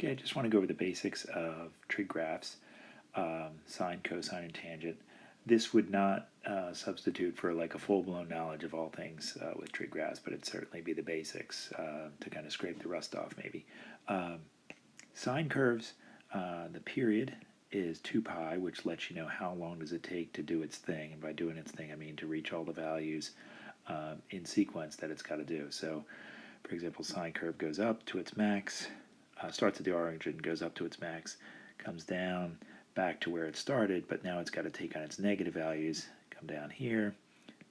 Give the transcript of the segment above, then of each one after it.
Okay, I just want to go over the basics of trig graphs, sine, cosine, and tangent. This would not substitute for like a full-blown knowledge of all things with trig graphs, but it'd certainly be the basics to kind of scrape the rust off maybe. Sine curves, the period is 2 pi, which lets you know how long does it take to do its thing. And by doing its thing, I mean to reach all the values in sequence that it's got to do. So, for example, sine curve goes up to its max, starts at the origin, goes up to its max, comes down back to where it started, but now it's got to take on its negative values, come down here,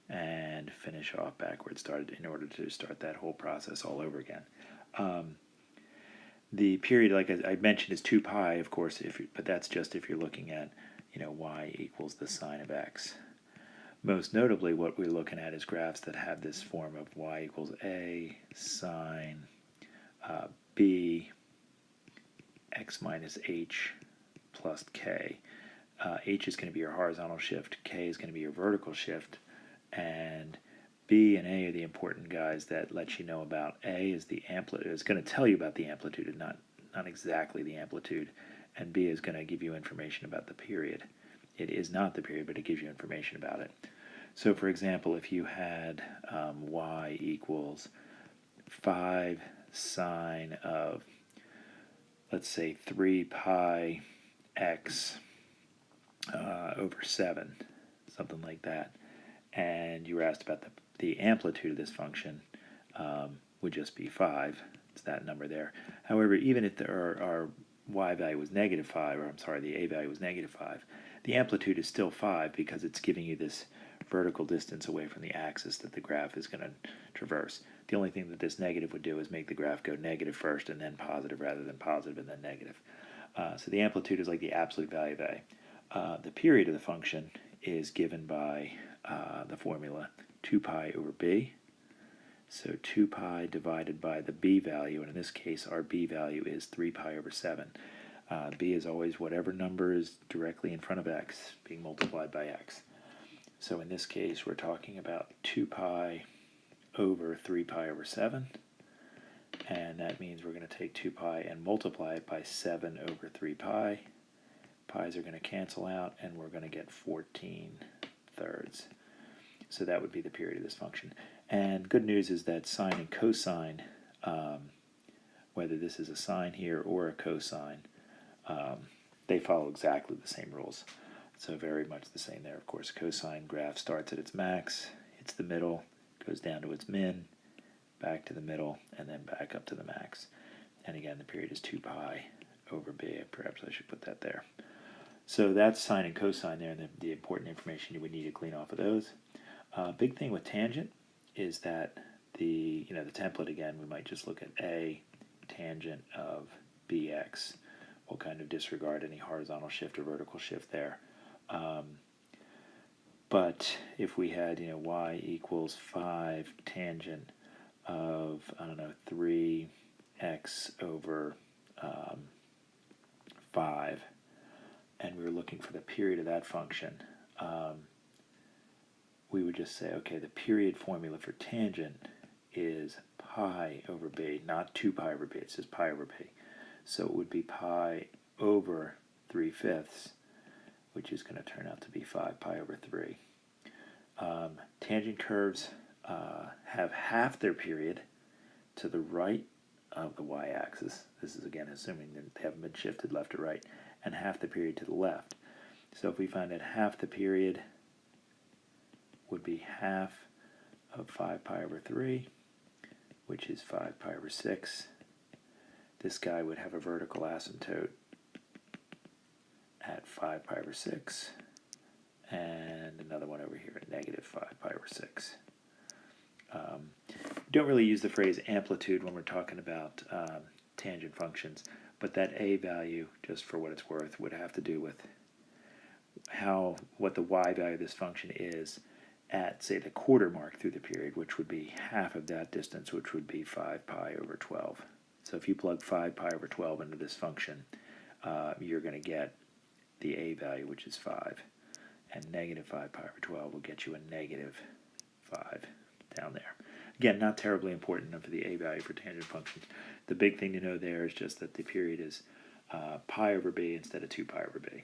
and finish off back where it started in order to start that whole process all over again. The period, like I mentioned, is 2 pi, of course, but that's just if you're looking at, y equals the sine of x. Most notably, what we're looking at is graphs that have this form of y equals a sine b x minus h plus k. H is going to be your horizontal shift, k is going to be your vertical shift, and B and A are the important guys that let you know about. A is the amplitude. It's going to tell you about the amplitude and not exactly the amplitude. And B is going to give you information about the period. It is not the period, but it gives you information about it. So, for example, if you had y equals 5 sine of, let's say, 3 pi x over 7, something like that, and you were asked about the amplitude of this function, would just be 5. It's that number there. However, even if our y value was negative 5, or I'm sorry, the a value was negative 5, the amplitude is still 5 because it's giving you this vertical distance away from the axis that the graph is going to traverse. The only thing that this negative would do is make the graph go negative first and then positive rather than positive and then negative. So the amplitude is like the absolute value of a. The period of the function is given by the formula 2 pi over b. So 2 pi divided by the b value, and in this case our b value is 3 pi over 7. B is always whatever number is directly in front of x being multiplied by x. So in this case we're talking about 2 pi over 3 pi over 7, and that means we're going to take 2 pi and multiply it by 7 over 3 pi. Pi's are going to cancel out, and we're going to get 14 thirds. So that would be the period of this function. And good news is that sine and cosine, whether this is a sine here or a cosine, they follow exactly the same rules. So very much the same there. Of course, cosine graph starts at its max, hits the middle, goes down to its min, back to the middle, and then back up to the max. And again, the period is 2 pi over b. Perhaps I should put that there. So that's sine and cosine there, and the important information you would need to clean off of those. Big thing with tangent is that the template, again, we might just look at a tangent of bx. We'll kind of disregard any horizontal shift or vertical shift there. But if we had y equals 5 tangent of 3x over 5, and we were looking for the period of that function, we would just say, okay, the period formula for tangent is pi over b, not 2 pi over b, it's just pi over b. So it would be pi over 3/5, which is going to turn out to be 5 pi over 3. Tangent curves have half their period to the right of the y-axis. This is, again, assuming that they haven't been shifted left or right, and half the period to the left. So if we find that half the period would be half of 5 pi over 3, which is 5 pi over 6. This guy would have a vertical asymptote at 5 pi over 6, and another one over here at negative 5 pi over 6. We don't really use the phrase amplitude when we're talking about tangent functions, but that a value, just for what it's worth, would have to do with what the y value of this function is at, say, the quarter mark through the period, which would be half of that distance, which would be 5 pi over 12. So if you plug 5 pi over 12 into this function, you're going to get the a value, which is 5. And negative 5 pi over 12 will get you a negative 5 down there. Again, not terribly important for the a value for tangent functions. The big thing to know there is just that the period is pi over b instead of 2 pi over b.